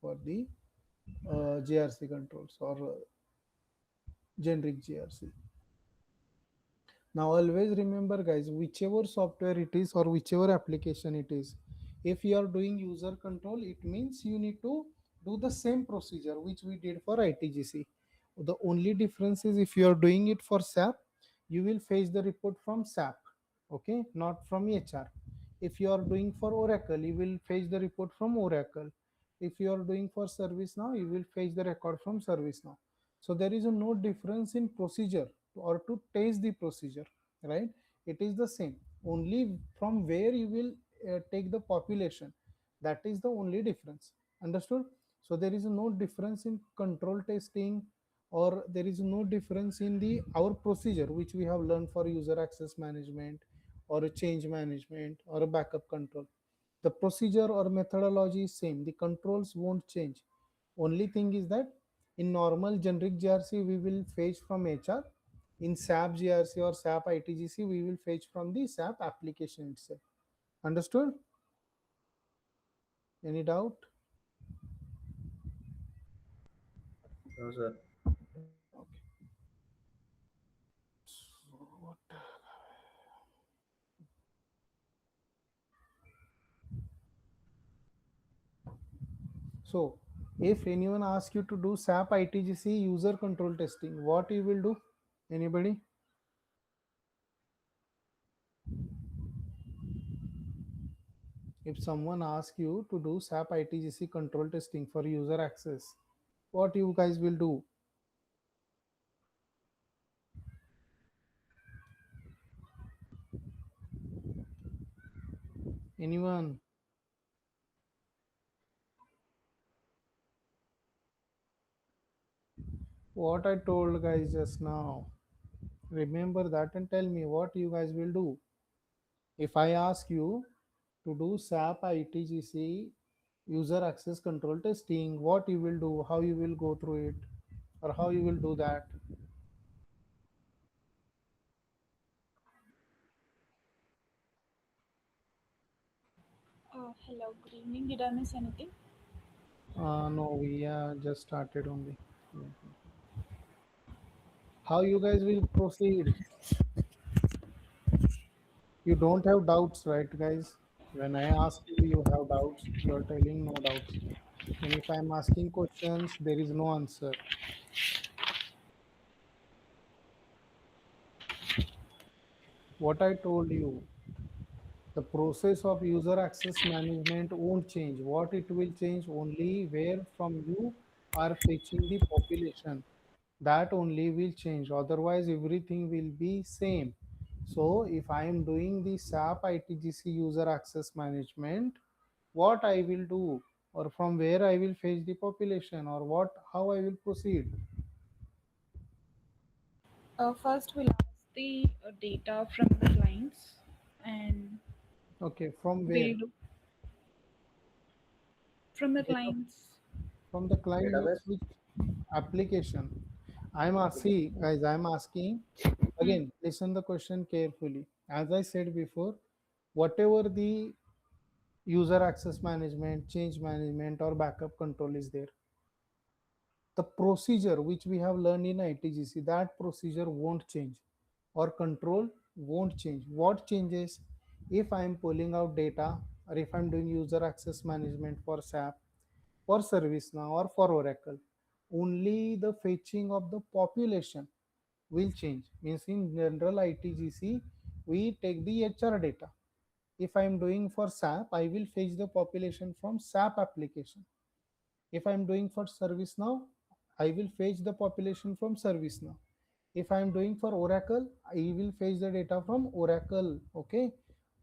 for the GRC controls or generic GRC. Now always remember guys, whichever software it is or whichever application it is, if you are doing user control, it means you need to do the same procedure which we did for ITGC. The only difference is if you are doing it for SAP, you will fetch the report from SAP, okay, not from HR. If you are doing for Oracle, you will fetch the report from Oracle. If you are doing for ServiceNow, you will fetch the record from ServiceNow. So there is no difference in procedure or to test the procedure, right? It is the same, only from where you will take the population, that is the only difference. Understood? So there is no difference in control testing, or there is no difference in the our procedure which we have learned for user access management or a change management or a backup control. The procedure or methodology is same, the controls won't change. Only thing is that in normal generic GRC we will fetch from HR. In SAP GRC or SAP ITGC we will fetch from the SAP application itself. Understood? Any doubt? No, sir. Okay. So, what? So if anyone asks you to do SAP ITGC user control testing, what you will do? Anybody? If someone asks you to do SAP ITGC control testing for user access, what you guys will do? Anyone? What I told guys just now. Remember that and tell me what you guys will do. If I ask you to do SAP ITGC user access control testing, what you will do, how you will go through it, or how you will do that. Hello, good evening. Did I miss anything? No, we just started only. How you guys will proceed? You don't have doubts, right, guys? When I ask you, you have doubts. You are telling no doubts. And if I'm asking questions, there is no answer. What I told you, the process of user access management won't change. What it will change only where from you are fetching the population. That only will change. Otherwise, everything will be same. So if I am doing the SAP ITGC user access management, what I will do, or from where I will fetch the population, or what how I will proceed. First, we'll ask the data from the clients, and Okay, from where? we'll do from the Data clients. from the client means Database which application? I'm application. asking, guys, I'm asking Hmm. again, listen the question carefully. As I said before, whatever the user access management, change management, or backup control is there, the procedure which we have learned in ITGC, that procedure won't change, or control won't change. What changes? If I am pulling out data, or if I'm doing user access management for SAP, for ServiceNow, or for Oracle, only the fetching of the population will change. Means in general ITGC, we take the HR data. If I am doing for SAP, I will fetch the population from SAP application. If I am doing for ServiceNow, I will fetch the population from ServiceNow. If I am doing for Oracle, I will fetch the data from Oracle. Okay.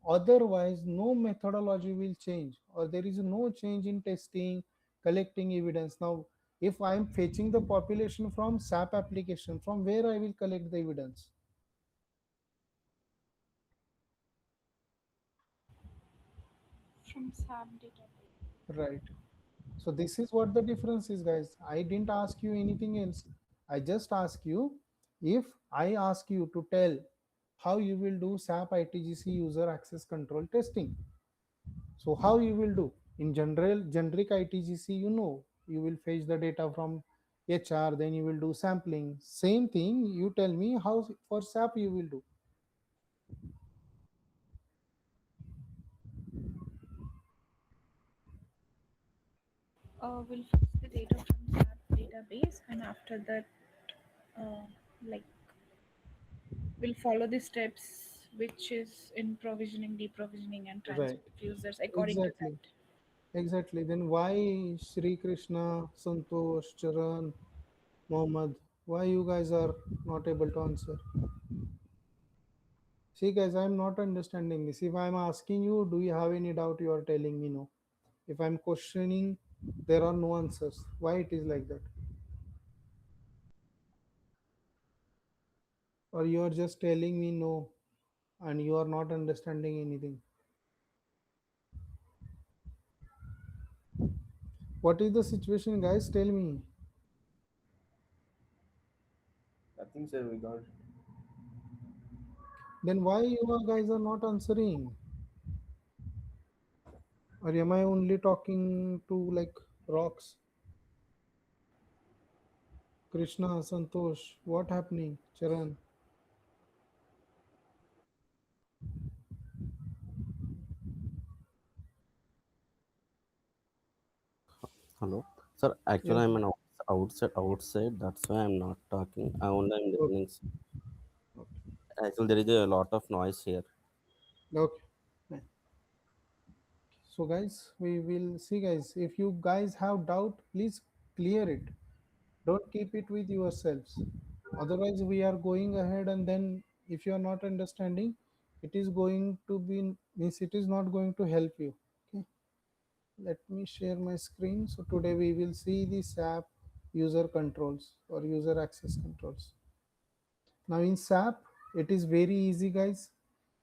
Otherwise, no methodology will change, or there is no change in testing, collecting evidence. Now, if I am fetching the population from SAP application, from where I will collect the evidence? From SAP data. Right. So this is what the difference is, guys. I didn't ask you anything else. I just ask you, if I ask you to tell how you will do SAP ITGC user access control testing. So how you will do? In general, generic ITGC, you know, You will fetch the data from HR, then you will do sampling. Same thing, you tell me how for SAP you will do. We'll fetch the data from SAP database, and after that, uh, like we'll follow the steps which is in provisioning, deprovisioning, and transfer Right. of users according to that. Exactly. Exactly. Then why Sri Krishna, Santosh, Charan, Mohammed, why you guys are not able to answer? See, guys, I'm not understanding this. If I'm asking you, do you have any doubt? You are telling me no. If I'm questioning, there are no answers. Why it is like that? Or you are just telling me no and you are not understanding anything. What is the situation, guys? Tell me. Nothing, sir. We got it. Then why you guys are not answering? Or am I only talking to like rocks? Krishna, Santosh, what happening? Charan. Hello, sir. Yes. Actually, I'm an outside. That's why I'm not talking. I only am Okay. listening. Okay. Actually, there is a lot of noise here. Okay. Fine. So guys, we will see guys. If you guys have doubt, please clear it. Don't keep it with yourselves. Otherwise, we are going ahead and then if you are not understanding, it is going to be means it is not going to help you. Okay. Let me share my screen. So today we will see the SAP user controls or user access controls. Now in SAP, it is very easy, guys.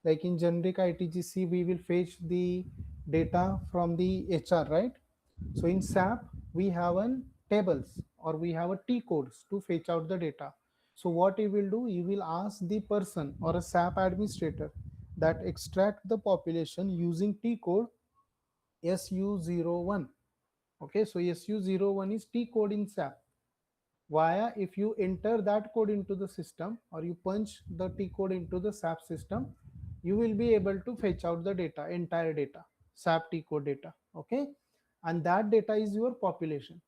Like in generic ITGC, we will fetch the data from the HR, right? So in SAP, we have an tables or we have a T codes to fetch out the data. So what you will do, you will ask the person or a SAP administrator that extract the population using T code SU01. Okay, so SU01 is T code in SAP. Via if you enter that code into the system or you punch the T code into the SAP system, you will be able to fetch out the data, entire data, SAP T code data. Okay, and that data is your population.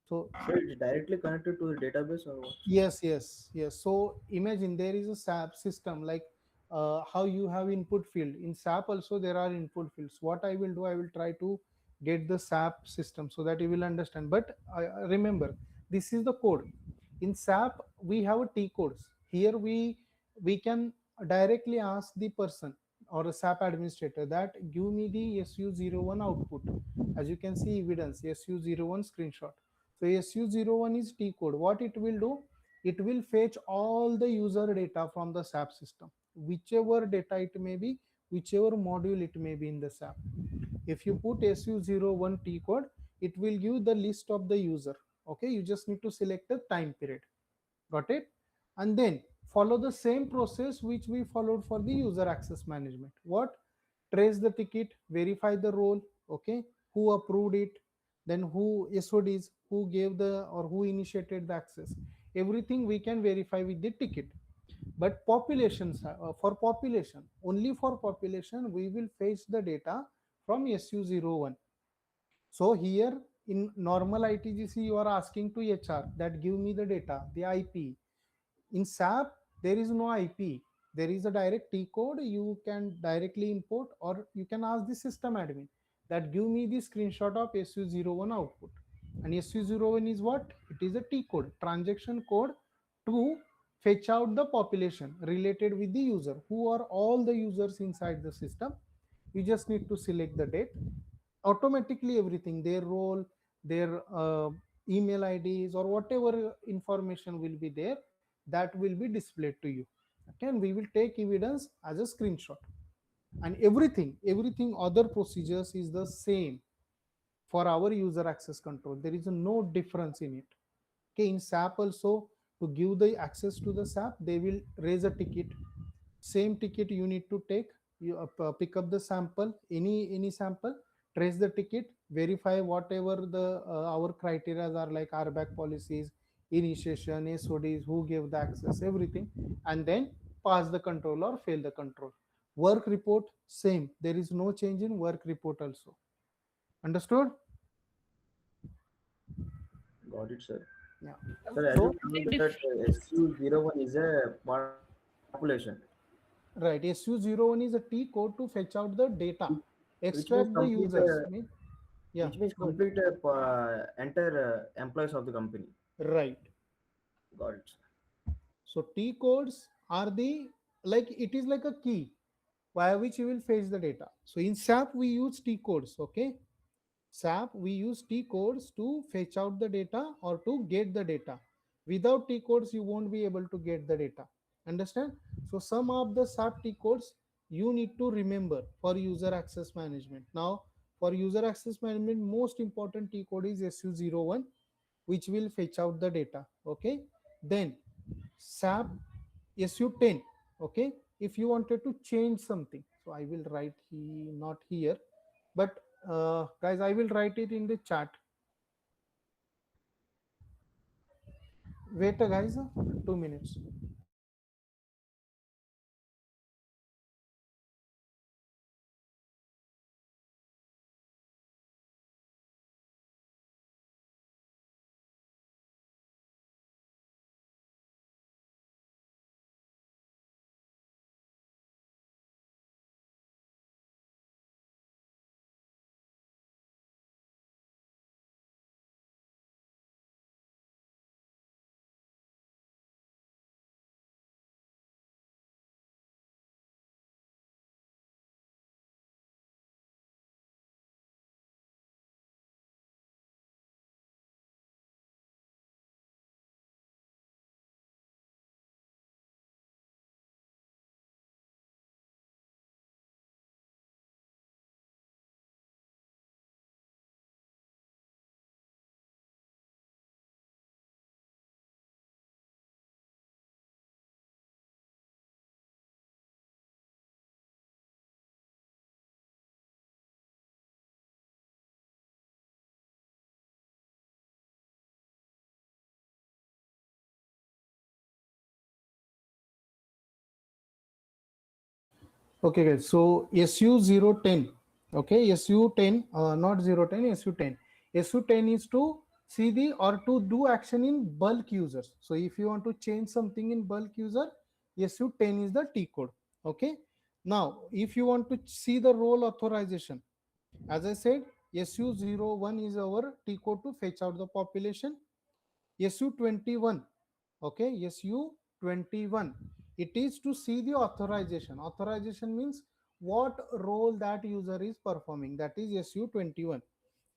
So So it's directly connected to the database or what? yes, yes, yes. So imagine there is a SAP system like how you have input field in SAP. Also, there are input fields. What I will do, I will try to get the SAP system so that you will understand. But remember, this is the code. In SAP, we have a T codes. Here we can directly ask the person or a SAP administrator that give me the SU01 output. As you can see, evidence SU01 screenshot. So SU01 is T code. What it will do? It will fetch all the user data from the SAP system, whichever data it may be, whichever module it may be in the SAP. If you put SU01 T code, it will give the list of the user. Okay, you just need to select the time period. Got it? And then follow the same process which we followed for the user access management. What? Trace the ticket, verify the role, okay, who approved it, then who SODs, who gave the or who initiated the access. Everything we can verify with the ticket. But populations for population, only for population, we will fetch the data from SU01. So here in normal ITGC, you are asking to HR that give me the data, the IP. In SAP, there is no IP. There is a direct T code. You can directly import or you can ask the system admin that give me the screenshot of SU01 output. And SU01 is what? It is a T code, transaction code to fetch out the population related with the user. Who are all the users inside the system? You just need to select the date. Automatically everything, their role, their email IDs or whatever information will be there, that will be displayed to you. Okay, and we will take evidence as a screenshot. And everything other procedures is the same for our user access control. There is no difference in it. Okay, in SAP also, to give the access to the SAP, they will raise a ticket. Same ticket you need to take. You pick up the sample, any sample, trace the ticket, verify whatever the our criteria are, like RBAC policies, initiation, SODs, who gave the access, everything, and then pass the control or fail the control. Work report, same. There is no change in work report also. Understood? Got it, sir. Yeah. Sir, as So you told Very that different. SU01 is a population, right, SU01 is a T code to fetch out the data, which means extract the complete, users. Yeah, good. complete entire employees of the company. Right. Got it, sir. So T codes are the, like it is like a key via which you will fetch the data. So in SAP we use T codes. Okay. SAP we use T codes to fetch out the data or to get the data. Without T codes you won't be able to get the data. Understand? So some of the SAP T codes you need to remember for user access management. Now for user access management, most important T code is SU01, which will fetch out the data. Okay. Then SAP SU10. Okay. If you wanted to change something, so I will write not here, but guys, I will write it in the chat. Wait, guys, 2 minutes. Okay, guys. So SU010. Okay, SU10, not 010, SU10. SU10 is to see the or to do action in bulk users. So if you want to change something in bulk user, SU10 is the T code. Okay. Now, if you want to see the role authorization, as I said, SU01 is our T code to fetch out the population. SU21, okay, SU21, it is to see the authorization. Authorization means what role that user is performing, that is SU21.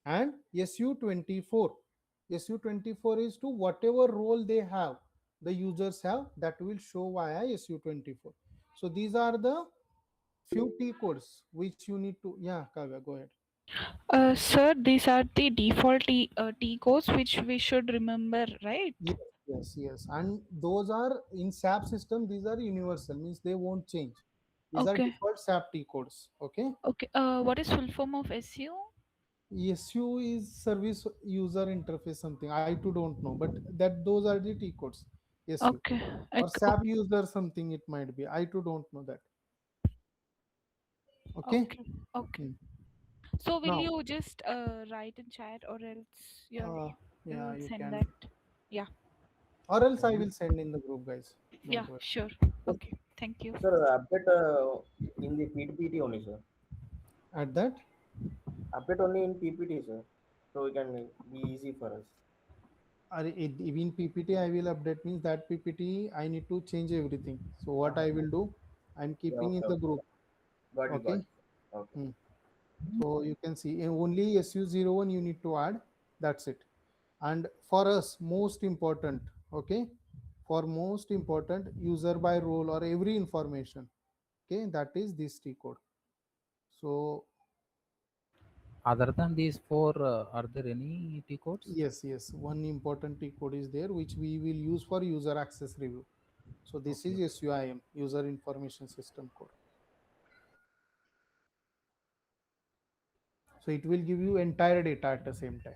And SU24, SU24 is to whatever role they have, the users have, that will show via SU24. So these are the few T codes which you need to, yeah, Kavya, go ahead. Sir, these are the default T codes which we should remember, right? Yes, yes, yes. And those are in SAP system, these are universal, means they won't change. These are Okay. default SAP T codes. Okay. Okay. What is full form of SU? SU is service user interface something. I too don't know, but that those are the T codes. SU. Okay. Or SAP user something it might be. I too don't know that. Okay. Okay. Okay. Hmm. So will Now, you just write in chat or else uh, you yeah, will you send can. that? Yeah. Or else I will send in the group, guys. Yeah. Don't worry. Sure. Okay. Thank you. Sir, update in the PPT only, sir. At that, Update only in PPT, sir. So we can be easy for us. even PPT I will update, means that PPT I need to change everything. So what I will do, I'm Yeah, keeping in okay, the okay. group. Got it, got Okay. it. Okay. Hmm. So you can see only SU01 you need to add. That's it. And for us, most important, okay, for most important user by role or every information, okay, that is this T code. So Other than these four, are there any T codes? yes, yes, one important T code is there which we will use for user access review. So this Okay. is SUIM, user information system code. So it will give you entire data at the same time.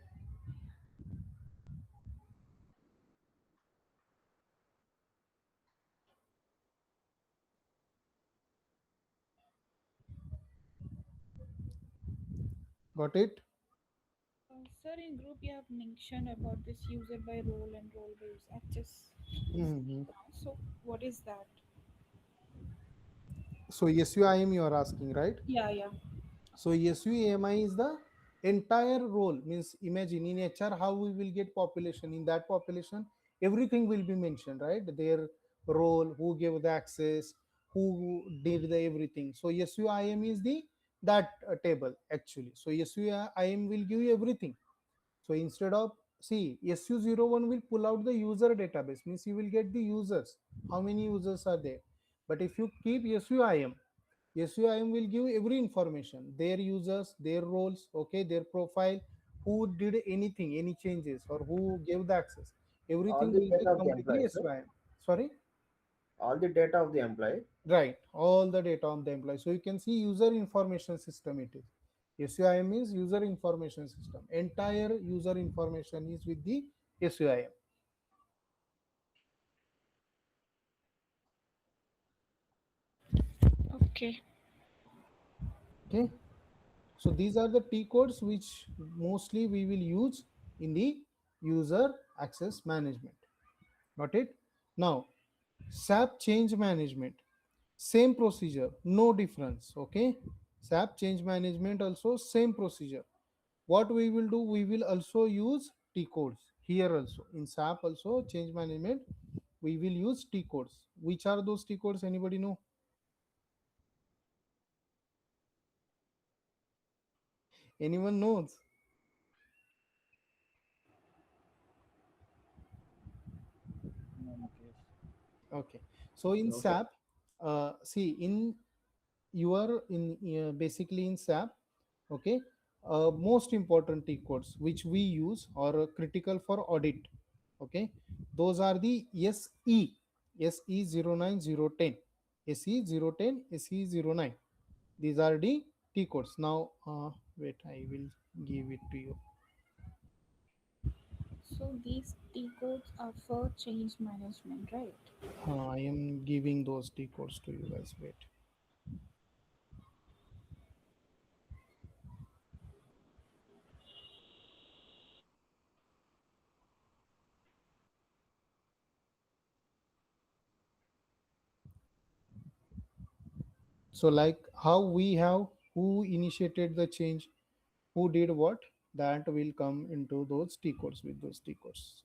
Got it? Sir, in group you have mentioned about this user by role and role based access Hmm. now. So what is that? So SUIM you are asking, right? Yeah, yeah. So SUAMI is the entire role. Means imagine in HR how we will get population. In that population, everything will be mentioned, right? Their role, who gave the access, who did the everything. So SUIM is the that table actually. So SUIM will give you everything. So instead of, see, SU01 will pull out the user database, means you will get the users, how many users are there. But if you keep SUIM, SUIM will give every information, their users, their roles, okay, their profile, who did anything, any changes, or who gave the access. All Everything the will be data of the completely employee, sir. SUIM. Sorry? All the data of the employee. Right, all the data on the employee. So you can see user information system it is. SUIM means user information system. Entire user information is with the SUIM. Okay. Okay. So these are the T codes which mostly we will use in the user access management. Got it? Now, SAP change management. Same procedure, no difference. Okay. SAP change management also same procedure. What we will do, we will also use T codes here also. In SAP also change management, we will use T codes. Which are those T codes? Anybody know? Anyone knows? Okay. So in No, sir. SAP, see in you are in basically in SAP, okay, most important T codes which we use or critical for audit, okay, those are the SE 09010, SE 010, SE 09. These are the T codes. Now, wait, I will give it to you. So these T codes are for change management, right? I am giving those T codes to you guys. Wait. So, like how we have who initiated the change, who did what, that will come into those T codes with those T codes.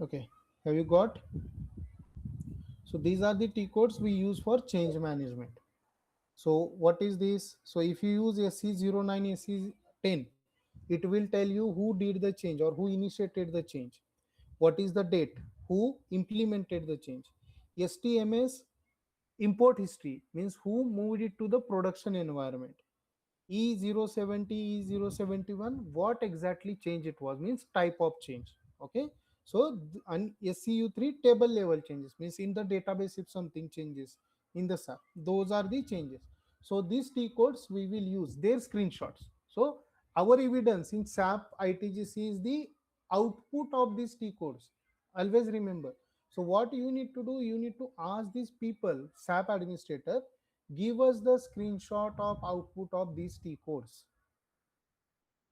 Okay, have you got? So these are the T codes we use for change management. So what is this? So if you use SC09, SC10, it will tell you who did the change or who initiated the change. What is the date? Who implemented the change? STMS import history means who moved it to the production environment. E070, E071, what exactly change it was, means type of change. Okay. So SCU3 table level changes means in the database if something changes in the SAP, those are the changes. So these T codes we will use their screenshots. So our evidence in SAP ITGC is the output of these T codes. Always remember. So what you need to do, you need to ask these people, SAP administrator, give us the screenshot of output of these T codes.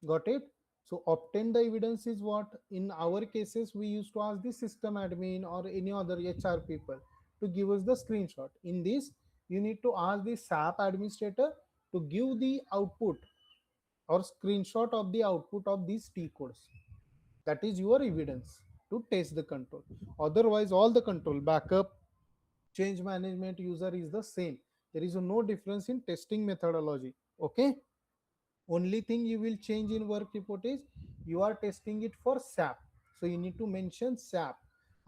Got it? So obtain the evidence is what in our cases we used to ask the system admin or any other HR people to give us the screenshot. In this, you need to ask the SAP administrator to give the output or screenshot of the output of these T codes. That is your evidence to test the control. Otherwise, all the control backup, change management, user is the same. There is no difference in testing methodology. Okay. Only thing you will change in work report is you are testing it for SAP. So you need to mention SAP.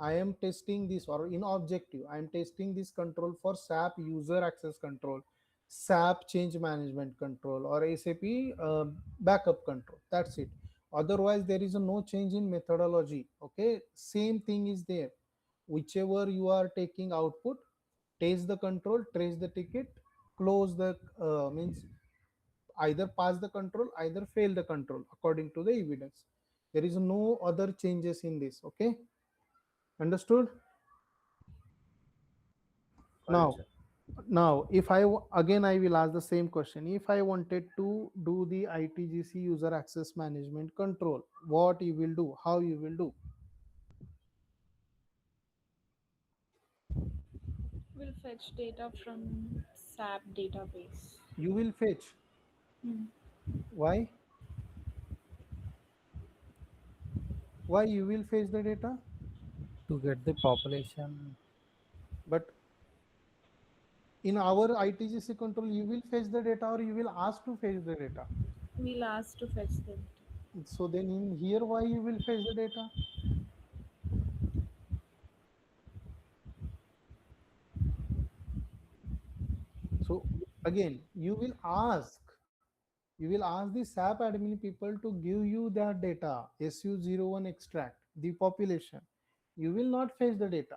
I am testing this, or in objective, I am testing this control for SAP user access control, SAP change management control, or SAP backup control. That's it. Otherwise there is a no change in methodology. Okay, same thing is there. Whichever you are taking output, taste the control, trace the ticket, close the means either pass the control, either fail the control according to the evidence. There is no other changes in this. Okay, understood? Got it, Now, sir. now if again I will ask the same question. If I wanted to do the ITGC user access management control, what you will do, how you will do? We'll fetch data from SAP database. You will fetch. Hmm. Why? Why you will fetch the data? to get the population. But in our ITGC control, you will fetch the data or you will ask to fetch the data. We'll ask to fetch the data. So then in here, why you will fetch the data? So again, you will ask the SAP admin people to give you that data, SU01 extract, the population. You will not fetch the data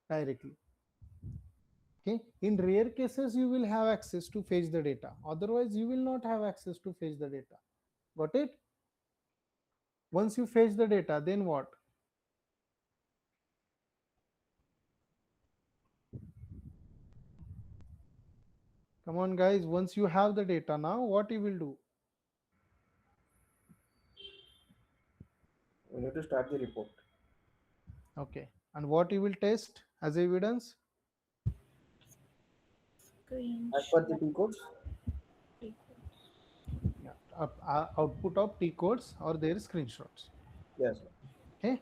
directly. Okay. In rare cases, you will have access to fetch the data. Otherwise, you will not have access to fetch the data. Got it? Once you fetch the data, then what? Come on, guys. Once you have the data now, what you will do? We need to start the report. Okay. And what you will test as evidence? As per the Screenshot. T codes, Yeah. Output of T codes or their screenshots. yes, sir. Okay.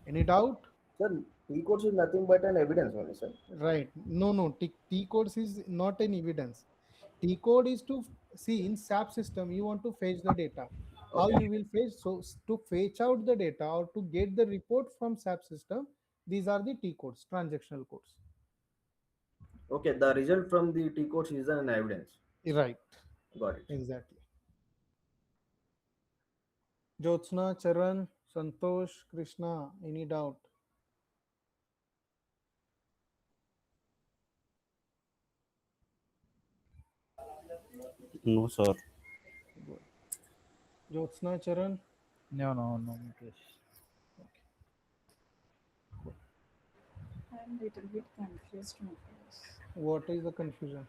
Any doubt? Sir, T codes is nothing but an evidence only, sir. Right. No, no. T codes is not an evidence. T code is to see in SAP system, you want to fetch the data. How Okay. you will fetch? So to fetch out the data or to get the report from SAP system, these are the T codes, transactional codes. Okay, the result from the T codes is an evidence. Right. Got it. Exactly. Jyotsna, Charan, Santosh, Krishna, any doubt? No, sir. Good. Jyotsna, Charan. No, no, no, Mukesh. Okay. Cool. I'm a little bit confused, Mukesh. What is the confusion?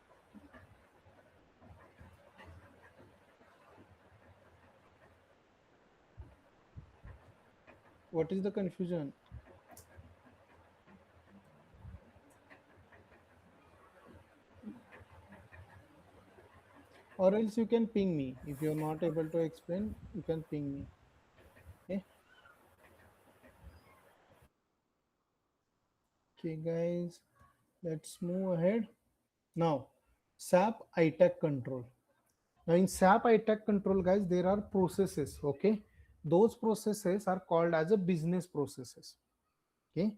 What is the confusion? Or else you can ping me. If you're not able to explain, you can ping me. Okay. Okay, guys, let's move ahead. Now, SAP ITAC control. Now, in SAP ITAC control, guys, there are processes. Okay. Those processes are called as a business processes. Okay.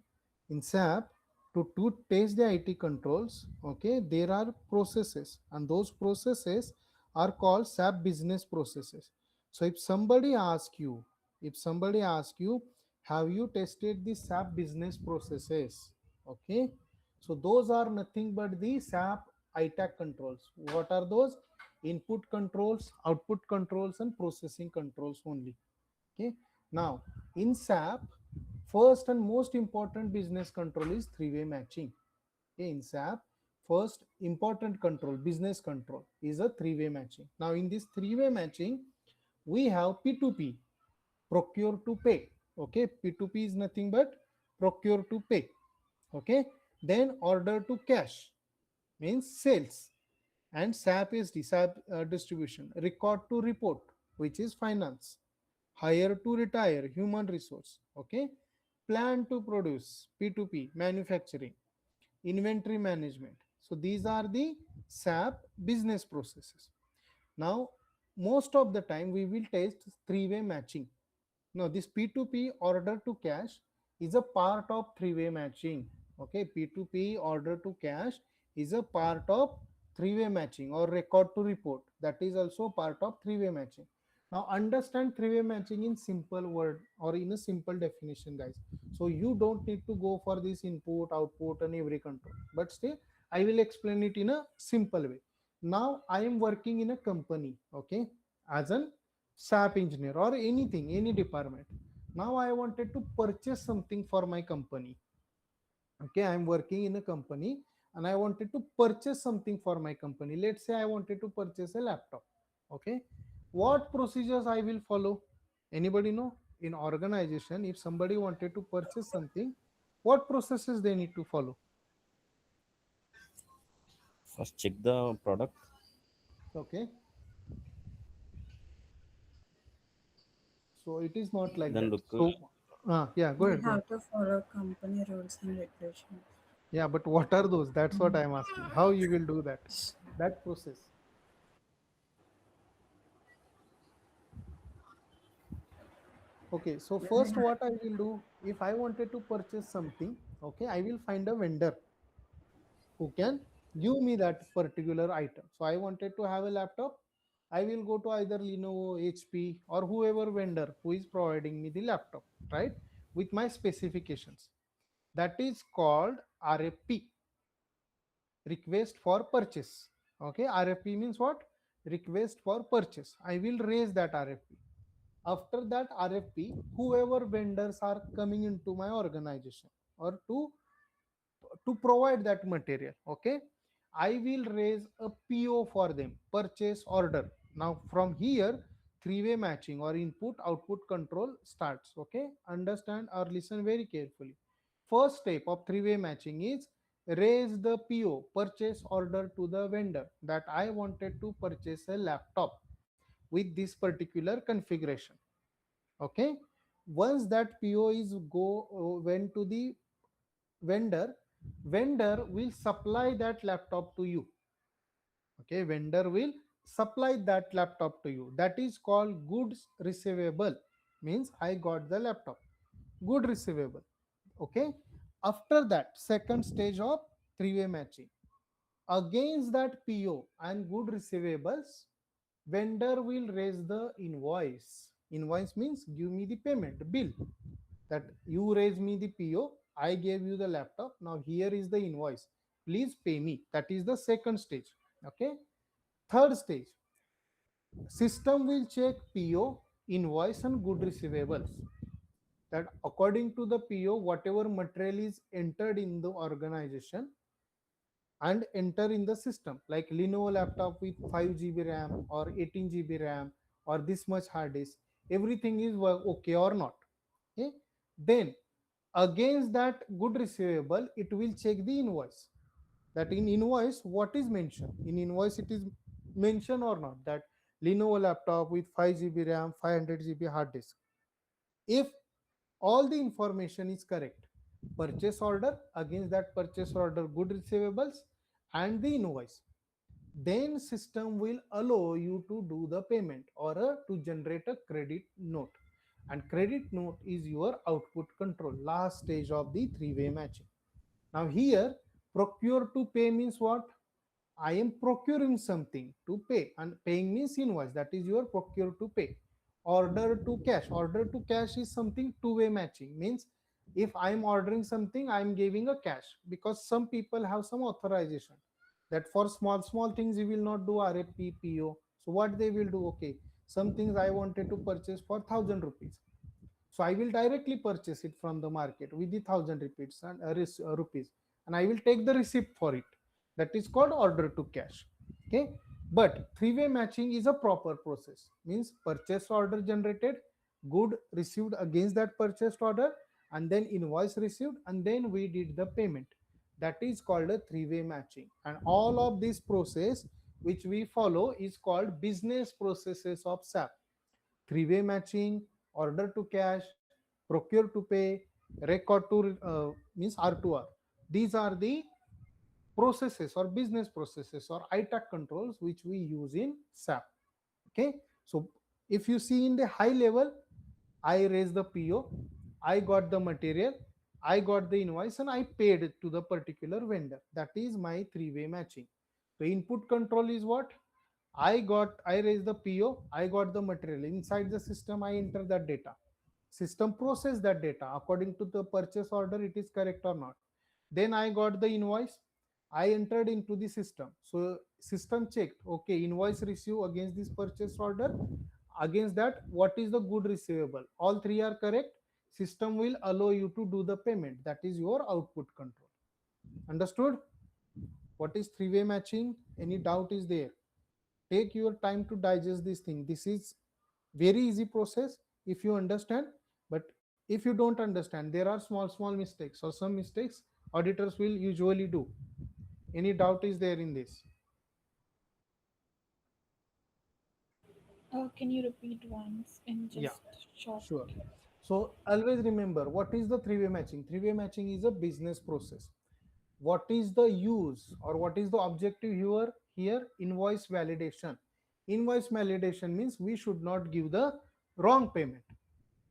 In SAP, to test the IT controls, okay, there are processes, and those processes are called SAP business processes. So if somebody asks you, have you tested the SAP business processes? Okay, so those are nothing but the SAP ITAC controls. What are those? Input controls, output controls, and processing controls only. Okay. Now, in SAP, first and most important business control is three-way matching. Okay. In SAP, first important control, business control, is a three-way matching. Now, in this three-way matching, we have P2P, procure to pay. Okay. P2P is nothing but procure to pay. Okay. Then order to cash means sales, and SAP is SAP distribution. Record to report, which is finance. Hire to retire, human resource. Okay. Plan to produce, P2P, manufacturing. Inventory management. So these are the SAP business processes. Now, most of the time we will test three-way matching. Now, this P2P, order to cash, is a part of three-way matching. Okay, P2P, order to cash, is a part of three-way matching, or record to report. That is also part of three-way matching. Now understand three-way matching in simple word or in a simple definition, guys. So you don't need to go for this input, output, and every control. But still, I will explain it in a simple way. Now I am working in a company, okay, as an SAP engineer or anything, any department. Now I wanted to purchase something for my company. Okay, I'm working in a company and I wanted to purchase something for my company. Let's say I wanted to purchase a laptop. Okay, what procedures I will follow? Anybody know? In organization, if somebody wanted to purchase something, what processes they need to follow? First, check the product, Okay, so it is not like then that. look at So yeah, go We ahead, go ahead. have to follow company rules and regulations. Yeah, but what are those? That's what I'm asking. How you will do that? That process. Okay, so first what I will do, if I wanted to purchase something, okay, I will find a vendor who can give me that particular item. So I wanted to have a laptop. I will go to either Lenovo, HP, or whoever vendor who is providing me the laptop, right? With my specifications. That is called RFP, request for purchase. Okay, RFP means what? Request for purchase. I will raise that RFP. After that RFP, whoever vendors are coming into my organization or to provide that material, okay, I will raise a PO for them, purchase order. Now from here, three-way matching or input output control starts. Okay, understand or listen very carefully. First step of three-way matching is raise the PO, purchase order, to the vendor that I wanted to purchase a laptop with this particular configuration. Okay, once that PO is go went to the vendor, vendor will supply that laptop to you. Okay, vendor will supply that laptop to you. That is called goods receivable. Means I got the laptop, good receivable. Okay, after that, second stage of three-way matching, against that PO and good receivables, vendor will raise the invoice. Invoice means give me the payment bill, that you raise me the PO, I gave you the laptop, now here is the invoice, please pay me. That is the second stage. Okay, third stage, system will check PO, invoice, and good receivables. That according to the PO, whatever material is entered in the organization and enter in the system, like Lenovo laptop with 5 GB RAM or 18 GB RAM or this much hard disk, everything is okay or not. Okay, then against that good receivable, it will check the invoice, that in invoice what is mentioned, in invoice it is mentioned or not, that Lenovo laptop with 5 GB RAM, 500 GB hard disk. If all the information is correct, purchase order, against that purchase order good receivables and the invoice, then system will allow you to do the payment or to generate a credit note. And credit note is your output control, last stage of the three-way matching. Now here, procure to pay means what? I am procuring something to pay, and paying means invoice. That is your procure to pay. Order to cash. Order to cash is something two-way matching. Means if I am ordering something, I am giving a cash, because some people have some authorization that for small things you will not do RFP PO. So what they will do? Okay, some things I wanted to purchase for 1,000 rupees. So I will directly purchase it from the market with the 1,000 rupees and I will take the receipt for it. That is called order to cash. Okay, but three-way matching is a proper process. Means purchase order generated, good received against that purchased order, and then invoice received, and then we did the payment. That is called a three-way matching. And all of this process which we follow is called business processes of SAP: three-way matching, order to cash, procure to pay, record to means R2R. These are the processes or business processes or ITAC controls which we use in SAP. Okay, so if you see in the high level, I raised the PO, I got the material, I got the invoice, and I paid it to the particular vendor. That is my three-way matching. So input control is what? I raised the PO, I got the material. Inside the system, I enter that data. System process that data according to the purchase order, it is correct or not. Then I got the invoice, I entered into the system. So system checked, okay, invoice received against this purchase order. Against that, what is the good receivable? All three are correct. System will allow you to do the payment. That is your output control. Understood? What is three-way matching? Any doubt is there? Take your time to digest this thing. This is very easy process if you understand, but if you don't understand, there are small mistakes or some mistakes auditors will usually do. Any doubt is there in this? Can you repeat once in Yeah, just short? sure. So always remember, what is the three-way matching? Three-way matching is a business process. What is the use or what is the objective here? Invoice validation. Invoice validation means we should not give the wrong payment.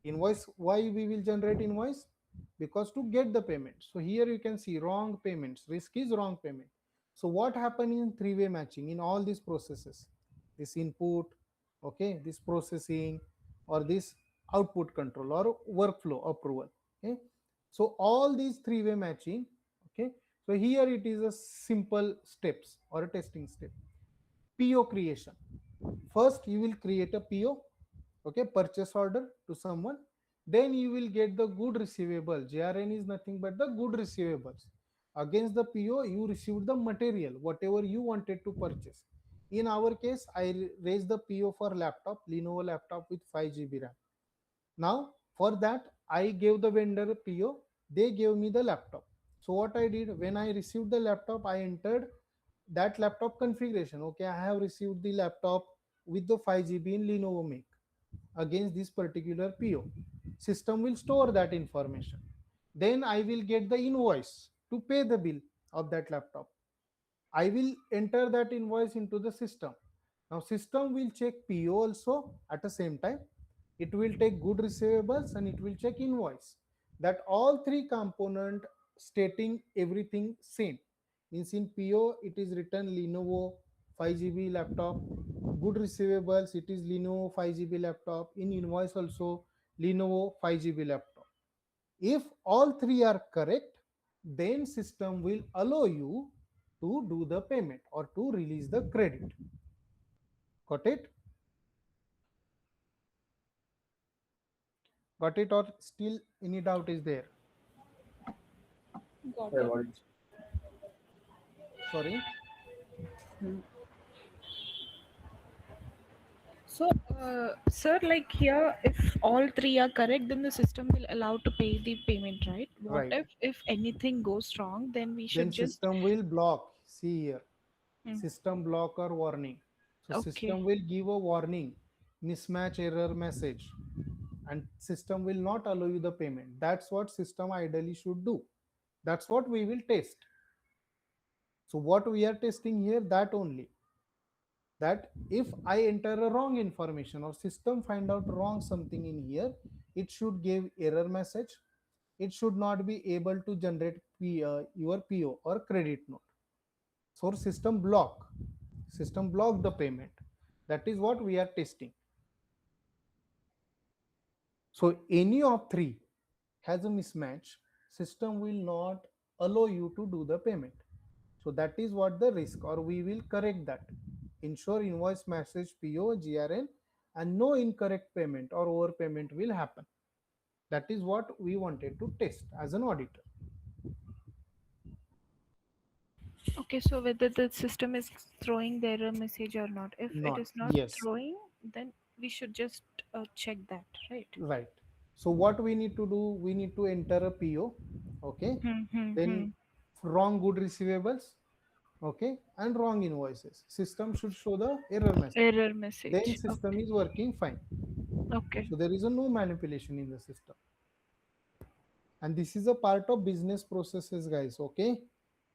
Invoice, why we will generate invoice? Because to get the payment. So here you can see wrong payments, risk is wrong payment. So what happened in three-way matching in all these processes? This input, okay, this processing, or this output control or workflow approval. Okay, so all these three-way matching. Okay, so here it is a simple steps or a testing step. PO creation. First you will create a PO, okay, purchase order to someone. Then you will get the good receivable. JRN is nothing but the good receivables. Against the PO you received the material whatever you wanted to purchase. In our case, I raised the PO for laptop, Lenovo laptop with 5 GB RAM. Now for that I gave the vendor a PO, they gave me the laptop. So what I did, when I received the laptop, I entered that laptop configuration. Okay, I have received the laptop with the 5 GB in Lenovo make against this particular PO. System will store that information. Then I will get the invoice to pay the bill of that laptop. I will enter that invoice into the system. Now system will check PO also at the same time. It will take good receivables and it will check invoice. That all three component stating everything same. Means in PO it is written Lenovo 5 GB laptop. Good receivables it is Lenovo 5 GB laptop. In invoice also Lenovo 5 GB laptop. If all three are correct, then system will allow you to do the payment or to release the credit. Got it? Got it, or still any doubt is there? Got Yeah, it. got it. Sorry. So, sir, like here, if all three are correct, then the system will allow to pay the payment, right? What Right. if anything goes wrong, then we Then should just system will block. See here, Hmm, system block or warning. So okay. system will give a warning, mismatch error message, and system will not allow you the payment. That's what system ideally should do. That's what we will test. So what we are testing here, that only, that if I enter a wrong information or system find out wrong something in here, it should give error message. It should not be able to generate your PO or credit note. So system block the payment. That is what we are testing. So any of three has a mismatch, system will not allow you to do the payment. So that is what the risk, or we will correct that. Ensure invoice message PO, GRN, and no incorrect payment or overpayment will happen. That is what we wanted to test as an auditor. Okay, so whether the system is throwing the error message or not. If it Not, is not yes, throwing, then we should just check that, right? right. So what we need to do, we need to enter a PO, okay, then Hmm. wrong good receivables, okay, and wrong invoices. System should show the error message. Error Then message. system is working fine. Okay. So there is a no manipulation in the system. And this is a part of business processes, guys, okay?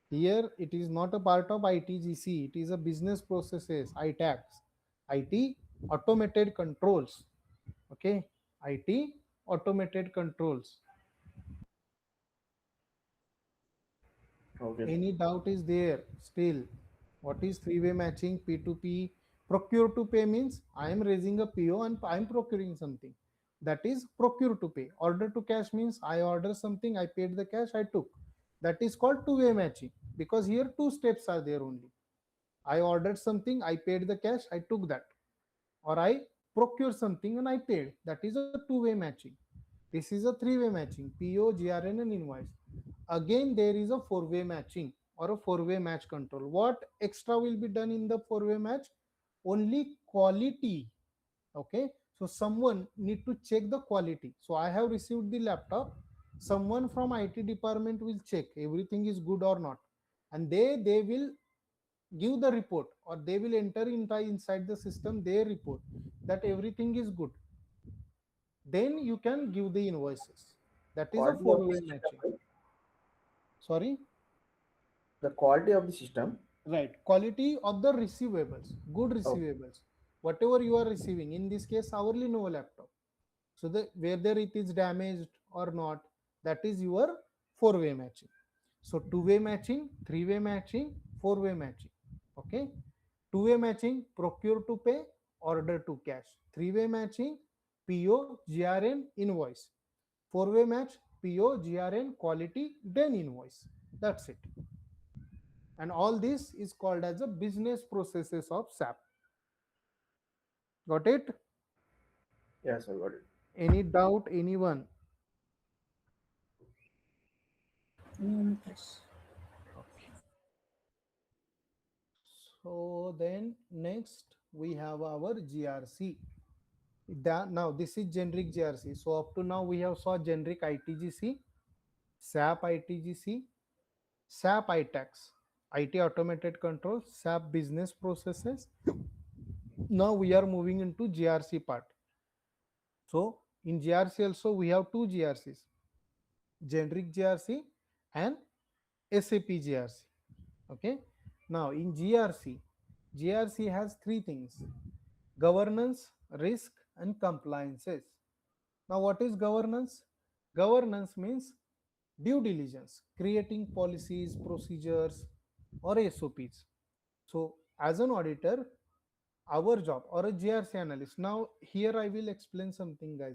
Here it is not a part of ITGC, it is a business processes, ITACs, IT automated controls, okay? IT automated controls. Okay. Any doubt is there still? What is three-way matching, P2P, Procure to pay means I am raising a PO and I am procuring something. That is procure to pay. Order to cash means I order something, I paid the cash, I took. That is called two-way matching, because here two steps are there only. I ordered something, I paid the cash, I took that. Or I procure something and I paid. That is a two-way matching. This is a three-way matching, PO, GRN, and invoice. Again, there is a four-way matching or a four-way match control. What extra will be done in the four-way match? Only quality. Okay, so someone need to check the quality. So I have received the laptop, someone from IT department will check everything is good or not, and they will give the report, or they will enter inside the system their report that everything is good. Then you can give the invoices. That is a Quality of the four-way system, matching. right? Sorry. The quality of the system. Right, quality of the receivables, good Oh, receivables, whatever you are receiving, in this case our Lenovo laptop. So the whether it is damaged or not, that is your four-way matching. So two-way matching, three-way matching, four-way matching. Okay, two-way matching, procure to pay, order to cash. Three-way matching, PO, GRN, invoice. Four-way match, PO, GRN, quality, then invoice. That's it. And all this is called as a business processes of SAP. Got it? yes, I got it. Any doubt, anyone? No, Mukesh. So then next we have our GRC. Now this is generic GRC. So up to now we have saw generic ITGC, SAP ITGC, SAP ITAX, IT automated control, SAP business processes. Now we are moving into GRC part. So in GRC also we have two GRCs, generic GRC and SAP GRC. Okay. Now in GRC, GRC has three things: governance, risk, and compliances. Now, what is governance? Governance means due diligence, creating policies, procedures, or SOPs. So, as an auditor, our job, or a GRC analyst. Now, here I will explain something, guys.